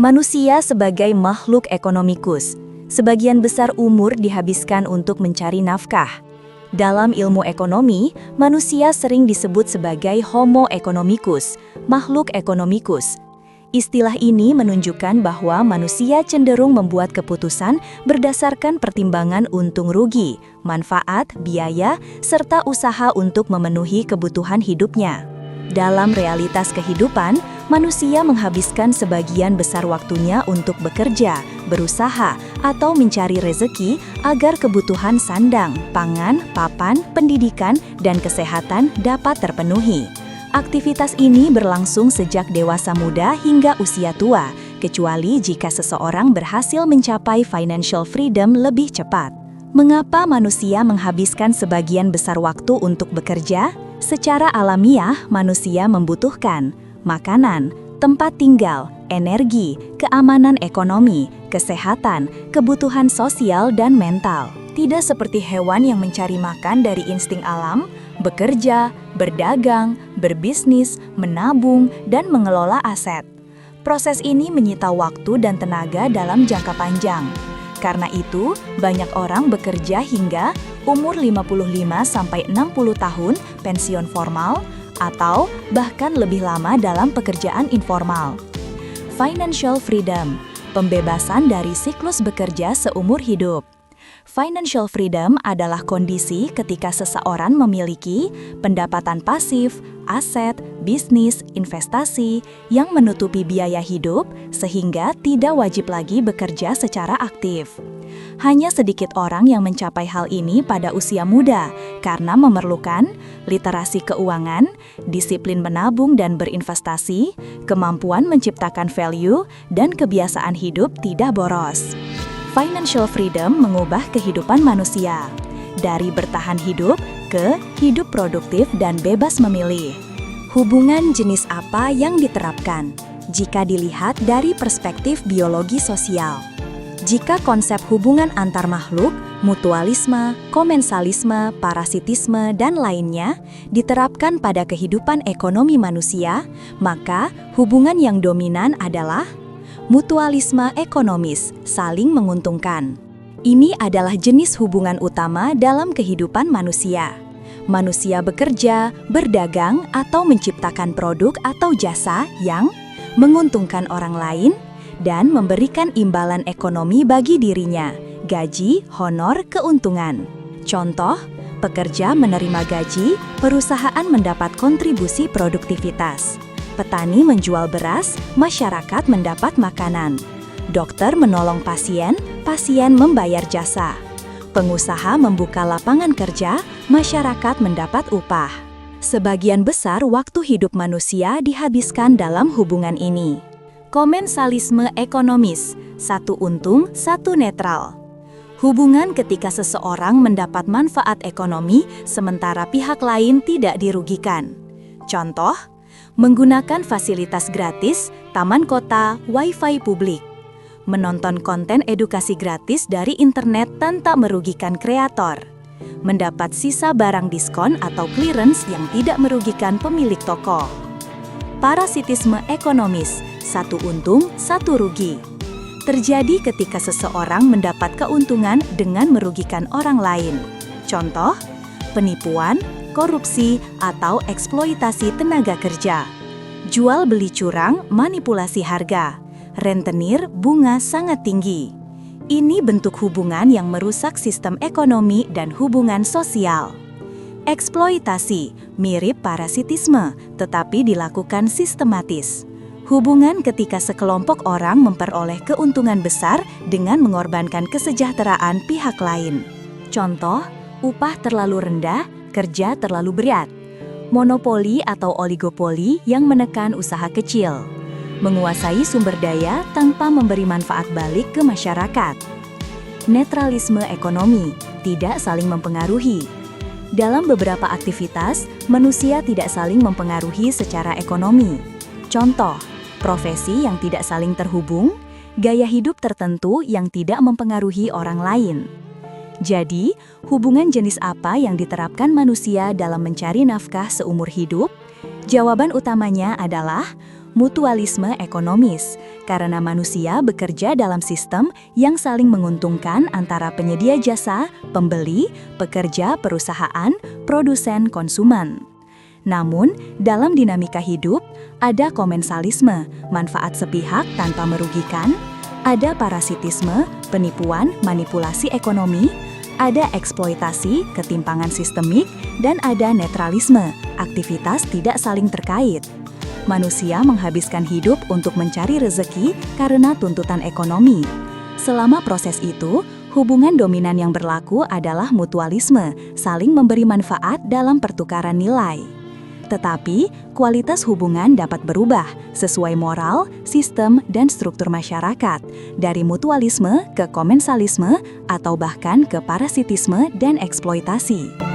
Manusia sebagai makhluk ekonomikus, sebagian besar umur dihabiskan untuk mencari nafkah. Dalam ilmu ekonomi, manusia sering disebut sebagai Homo economicus, makhluk ekonomikus. Istilah ini menunjukkan bahwa manusia cenderung membuat keputusan berdasarkan pertimbangan untung rugi, manfaat, biaya, serta usaha untuk memenuhi kebutuhan hidupnya. Dalam realitas kehidupan, manusia menghabiskan sebagian besar waktunya untuk bekerja, berusaha, atau mencari rezeki agar kebutuhan sandang, pangan, papan, pendidikan, dan kesehatan dapat terpenuhi. Aktivitas ini berlangsung sejak dewasa muda hingga usia tua, kecuali jika seseorang berhasil mencapai financial freedom lebih cepat. Mengapa manusia menghabiskan sebagian besar waktu untuk bekerja? Secara alamiah, manusia membutuhkan makanan, tempat tinggal, energi, keamanan ekonomi, kesehatan, kebutuhan sosial dan mental. Tidak seperti hewan yang mencari makan dari insting alam, bekerja, berdagang, berbisnis, menabung, dan mengelola aset. Proses ini menyita waktu dan tenaga dalam jangka panjang. Karena itu, banyak orang bekerja hingga umur 55-60 tahun pensiun formal, atau bahkan lebih lama dalam pekerjaan informal. Financial freedom, pembebasan dari siklus bekerja seumur hidup. Financial freedom adalah kondisi ketika seseorang memiliki pendapatan pasif, aset, bisnis, investasi yang menutupi biaya hidup sehingga tidak wajib lagi bekerja secara aktif. Hanya sedikit orang yang mencapai hal ini pada usia muda karena memerlukan literasi keuangan, disiplin menabung dan berinvestasi, kemampuan menciptakan value, dan kebiasaan hidup tidak boros. Financial freedom mengubah kehidupan manusia dari bertahan hidup ke hidup produktif dan bebas memilih. Hubungan jenis apa yang diterapkan? Jika dilihat dari perspektif biologi sosial. Jika konsep hubungan antar makhluk, mutualisme, komensalisme, parasitisme, dan lainnya diterapkan pada kehidupan ekonomi manusia, maka hubungan yang dominan adalah mutualisme ekonomis, saling menguntungkan. Ini adalah jenis hubungan utama dalam kehidupan manusia. Manusia bekerja, berdagang, atau menciptakan produk atau jasa yang menguntungkan orang lain dan memberikan imbalan ekonomi bagi dirinya, gaji, honor, keuntungan. Contoh, pekerja menerima gaji, perusahaan mendapat kontribusi produktivitas. Petani menjual beras, masyarakat mendapat makanan. Dokter menolong pasien, pasien membayar jasa. Pengusaha membuka lapangan kerja, masyarakat mendapat upah. Sebagian besar waktu hidup manusia dihabiskan dalam hubungan ini. Komensalisme ekonomis, satu untung, satu netral. Hubungan ketika seseorang mendapat manfaat ekonomi sementara pihak lain tidak dirugikan. Contoh, menggunakan fasilitas gratis, taman kota, wifi publik. Menonton konten edukasi gratis dari internet tanpa merugikan kreator. Mendapat sisa barang diskon atau clearance yang tidak merugikan pemilik toko. Parasitisme ekonomis, satu untung, satu rugi. Terjadi ketika seseorang mendapat keuntungan dengan merugikan orang lain. Contoh, penipuan, korupsi, atau eksploitasi tenaga kerja. Jual beli curang, manipulasi harga. Rentenir, bunga sangat tinggi. Ini bentuk hubungan yang merusak sistem ekonomi dan hubungan sosial. Eksploitasi, mirip parasitisme, tetapi dilakukan sistematis. Hubungan ketika sekelompok orang memperoleh keuntungan besar dengan mengorbankan kesejahteraan pihak lain. Contoh, upah terlalu rendah, kerja terlalu berat. Monopoli atau oligopoli yang menekan usaha kecil. Menguasai sumber daya tanpa memberi manfaat balik ke masyarakat. Netralisme ekonomi, tidak saling mempengaruhi. Dalam beberapa aktivitas, manusia tidak saling mempengaruhi secara ekonomi. Contoh, profesi yang tidak saling terhubung, gaya hidup tertentu yang tidak mempengaruhi orang lain. Jadi, hubungan jenis apa yang diterapkan manusia dalam mencari nafkah seumur hidup? Jawaban utamanya adalah mutualisme ekonomis, karena manusia bekerja dalam sistem yang saling menguntungkan antara penyedia jasa, pembeli, pekerja, perusahaan, produsen, konsumen. Namun, dalam dinamika hidup, ada komensalisme, manfaat sepihak tanpa merugikan, ada parasitisme, penipuan, manipulasi ekonomi, ada eksploitasi, ketimpangan sistemik, dan ada netralisme, aktivitas tidak saling terkait. Manusia menghabiskan hidup untuk mencari rezeki karena tuntutan ekonomi. Selama proses itu, hubungan dominan yang berlaku adalah mutualisme, saling memberi manfaat dalam pertukaran nilai. Tetapi, kualitas hubungan dapat berubah sesuai moral, sistem, dan struktur masyarakat, dari mutualisme ke komensalisme atau bahkan ke parasitisme dan eksploitasi.